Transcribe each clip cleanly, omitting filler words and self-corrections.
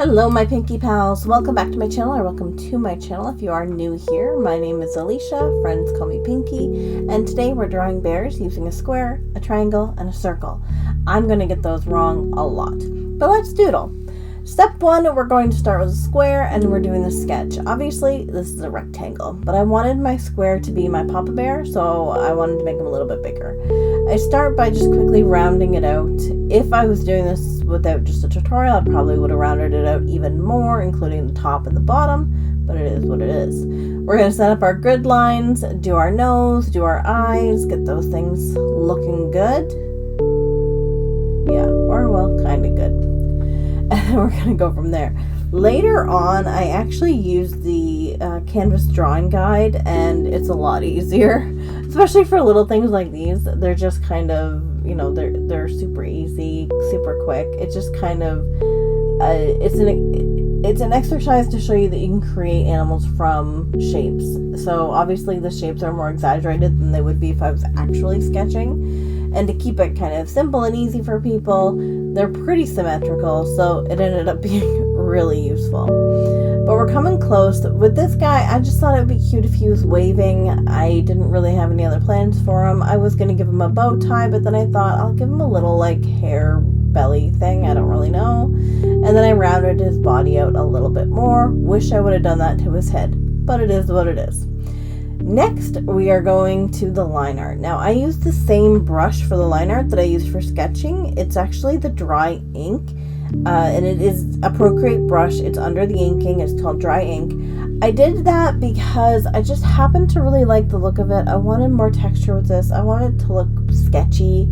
Hello my Pinkee Pals, welcome back to my channel, or welcome to my channel if you are new here. My name is Alicia, friends call me Pinky, and today we're drawing bears using a square, a triangle, and a circle. I'm going to get those wrong a lot, but let's doodle. Step one, we're going to start with a square and we're doing the sketch. Obviously this is a rectangle, but I wanted my square to be my Papa Bear, so I wanted to make him a little bit bigger. I start by just quickly rounding it out. If I was doing this without just a tutorial, I probably would have rounded it out even more, including the top and the bottom, but it is what it is. We're going to set up our grid lines, do our nose, do our eyes, get those things looking good. Yeah, or well, kind of good. And then we're going to go from there. Later on, I actually used the canvas drawing guide, and it's a lot easier, especially for little things like these. They're just kind of, you know, they're super easy, super quick. It's just kind of, it's an exercise to show you that you can create animals from shapes. So obviously the shapes are more exaggerated than they would be if I was actually sketching. And to keep it kind of simple and easy for people, they're pretty symmetrical, so it ended up being really useful. But we're coming close. With this guy, I just thought it would be cute if he was waving. I didn't really have any other plans for him. I was going to give him a bow tie, but then I thought I'll give him a little like hair belly thing. I don't really know. And then I rounded his body out a little bit more. Wish I would have done that to his head, but it is what it is. Next, we are going to the line art. Now, I use the same brush for the line art that I use for sketching. It's actually the dry ink, and it is a Procreate brush. It's under the inking. It's called dry ink. I did that because I just happened to really like the look of it. I wanted more texture with this. I wanted it to look sketchy.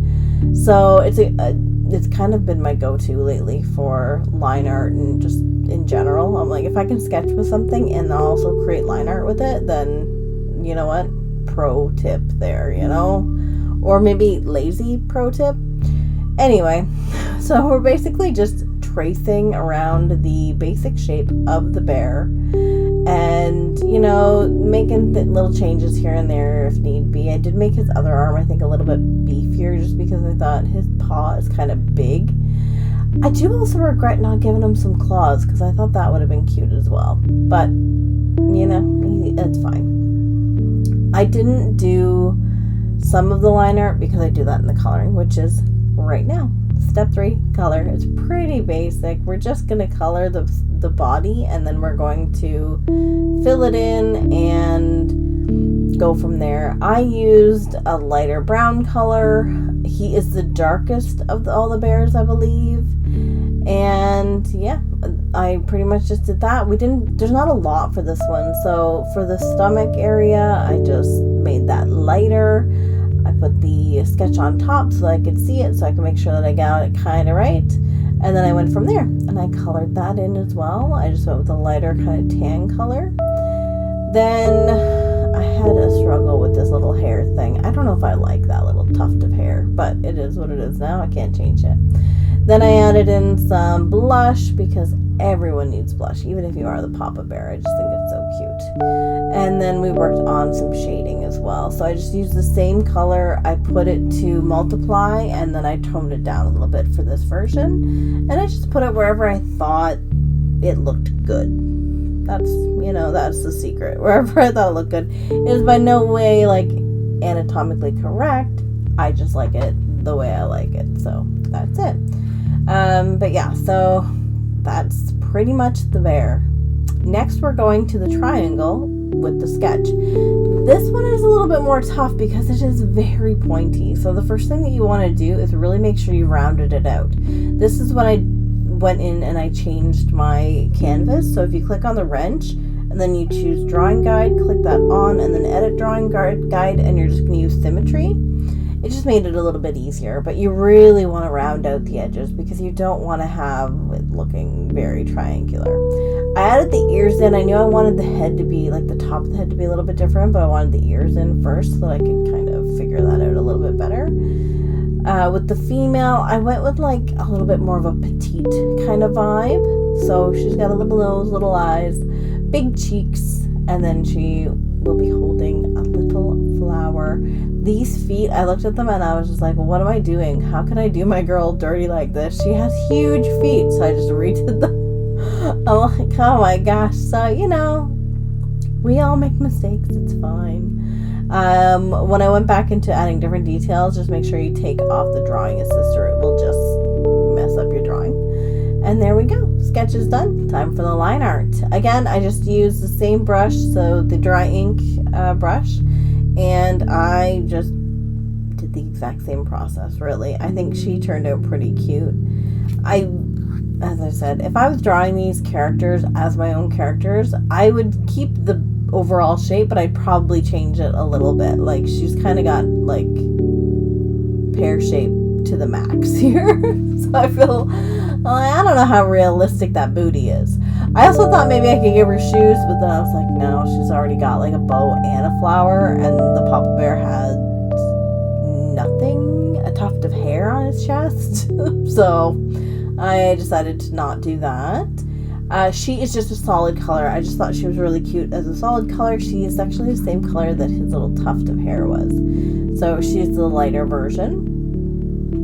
So it's kind of been my go-to lately for line art and just in general. I'm like, if I can sketch with something and also create line art with it, then you know what? Pro tip there, you know? Or maybe lazy pro tip. Anyway, so we're basically just tracing around the basic shape of the bear and, you know, making little changes here and there if need be. I did make his other arm, I think, a little bit beefier just because I thought his paw is kind of big. I do also regret not giving him some claws because I thought that would have been cute as well. But, you know, it's fine. I didn't do some of the line art because I do that in the coloring, which is right now. Step 3, color. It's pretty basic. We're just going to color the body, and then we're going to fill it in and go from there. I used a lighter brown color. He is the darkest of all the bears, I believe. And yeah, I pretty much just did that. There's not a lot for this one. So for the stomach area, I just made that lighter. I put the sketch on top so I could see it, so I could make sure that I got it kind of right. And then I went from there and I colored that in as well. I just went with a lighter kind of tan color. Then I had a struggle with this little hair thing. I don't know if I like that little tuft of hair, but it is what it is now. I can't change it. Then I added in some blush because everyone needs blush, even if you are the Papa Bear. I just think it's so cute. And then we worked on some shading as well. So I just used the same color. I put it to multiply, and then I toned it down a little bit for this version. And I just put it wherever I thought it looked good. That's, you know, that's the secret. Wherever I thought it looked good. It is by no way like anatomically correct. I just like it the way I like it. So that's it. But yeah, so that's pretty much the bear. Next, we're going to the triangle with the sketch. This one is a little bit more tough because it is very pointy. So the first thing that you want to do is really make sure you rounded it out. This is when I went in and I changed my canvas. So if you click on the wrench and then you choose drawing guide, click that on, and then edit drawing guide, and you're just going to use symmetry. It just made it a little bit easier, but you really want to round out the edges because you don't want to have it looking very triangular. I added the ears in. I knew I wanted the head to be, like the top of the head to be a little bit different, but I wanted the ears in first so that I could kind of figure that out a little bit better. With the female, I went with like a little bit more of a petite kind of vibe. So she's got a little nose, little eyes, big cheeks, and then she will be holding a little flower. These feet, I looked at them and I was just like, well, what am I doing? How can I do my girl dirty like this? She has huge feet. So I just redid them I'm like, oh my gosh. So, you know, we all make mistakes. It's fine. When I went back into adding different details, just make sure you take off the drawing assist or it will just mess up your drawing. And there we go. Sketch is done. Time for the line art. Again, I just used the same brush, so the dry ink brush, and I just did the exact same process, really. I think she turned out pretty cute. As I said, if I was drawing these characters as my own characters, I would keep the overall shape, but I'd probably change it a little bit. Like, she's kind of got, like, pear shape to the max here. So I feel, well, I don't know how realistic that booty is. I also thought maybe I could give her shoes, but then I was like, no, she's already got, like, a bow and a flower, and the Papa Bear had nothing, a tuft of hair on his chest. So I decided to not do that. She is just a solid color. I just thought she was really cute as a solid color. She is actually the same color that his little tuft of hair was. So she's the lighter version.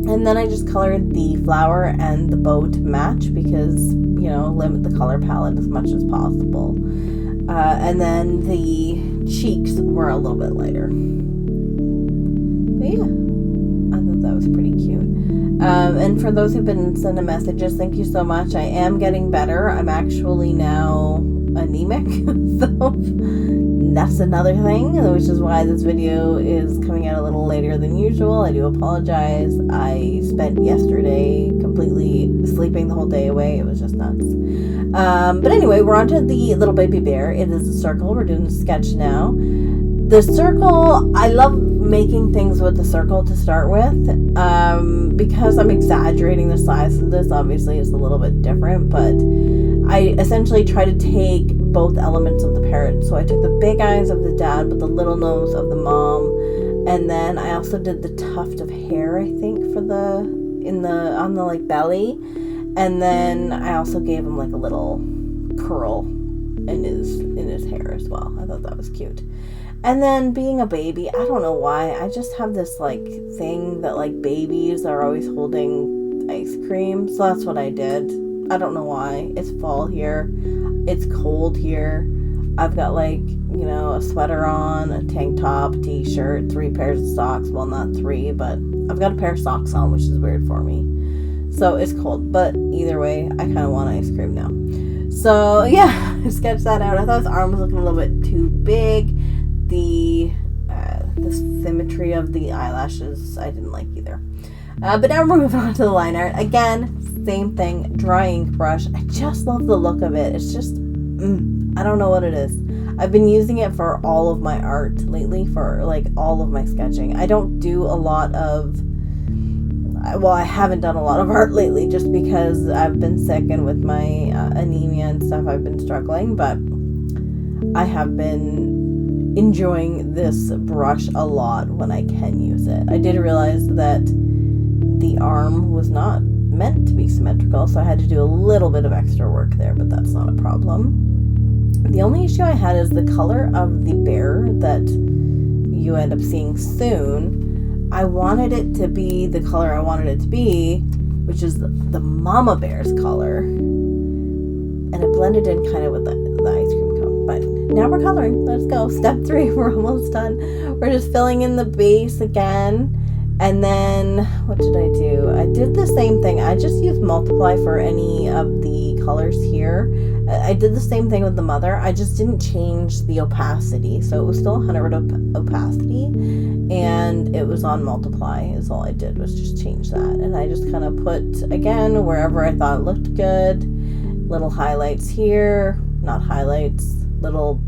And then I just colored the flower and the bow to match because, you know, limit the color palette as much as possible. And then the cheeks were a little bit lighter. But yeah, I thought that was pretty cute. And for those who've been sending messages, thank you so much. I am getting better. I'm actually now anemic. So that's another thing, which is why this video is coming out a little later than usual. I do apologize. I spent yesterday completely sleeping the whole day away. It was just nuts. But anyway, we're on to the little baby bear. It is a circle. We're doing a sketch now. The circle, I love making things with the circle to start with, because I'm exaggerating the size of this. Obviously it's a little bit different, but I essentially try to take both elements of the parrot. So I took the big eyes of the dad but the little nose of the mom, and then I also did the tuft of hair, I think, for on the like belly, and then I also gave him like a little curl in his hair as well. I thought that was cute. And then being a baby, I don't know why, I just have this like thing that like babies are always holding ice cream. So that's what I did. I don't know why. It's fall here. It's cold here. I've got like, you know, a sweater on, a tank top, t-shirt, 3 pairs of socks. Well, not 3, but I've got a pair of socks on, which is weird for me. So it's cold. But either way, I kind of want ice cream now. So yeah, I sketched that out. I thought his arm was looking a little bit too big. The symmetry of the eyelashes I didn't like either. But now we're moving on to the line art. Again, same thing, dry ink brush. I just love the look of it. It's just, I don't know what it is. I've been using it for all of my art lately, for like all of my sketching. I don't do a lot of, well, I haven't done a lot of art lately just because I've been sick, and with my anemia and stuff I've been struggling, but I have been enjoying this brush a lot when I can use it. I did realize that the arm was not meant to be symmetrical, so I had to do a little bit of extra work there, but that's not a problem. The only issue I had is the color of the bear that you end up seeing soon. I wanted it to be the color I wanted it to be, which is the mama bear's color, and it blended in kind of with the ice cream cone. But now we're coloring. Let's go. Step 3. We're almost done. We're just filling in the base again. And then, what did I do? I did the same thing. I just used multiply for any of the colors here. I did the same thing with the mother. I just didn't change the opacity. So it was still 100 opacity. And it was on multiply is all I did, was just change that. And I just kind of put, again, wherever I thought it looked good. Little highlights here. Not highlights. Little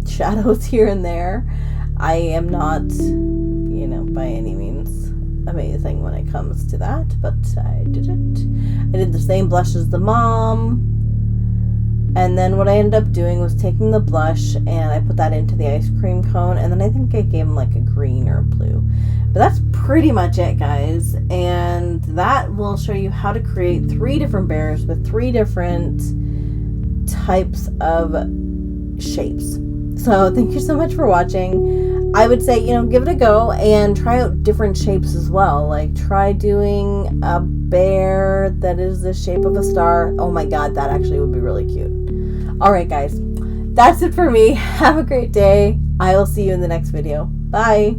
shadows here and there. I am not, you know, by any means amazing when it comes to that, but I did it. I did the same blush as the mom, and then what I ended up doing was taking the blush and I put that into the ice cream cone, and then I think I gave him like a green or a blue. But that's pretty much it, guys, and that will show you how to create 3 different bears with 3 different types of shapes. So thank you so much for watching. I would say, you know, give it a go and try out different shapes as well. Like, try doing a bear that is the shape of a star. Oh my god, that actually would be really cute. Alright guys, that's it for me. Have a great day. I will see you in the next video. Bye.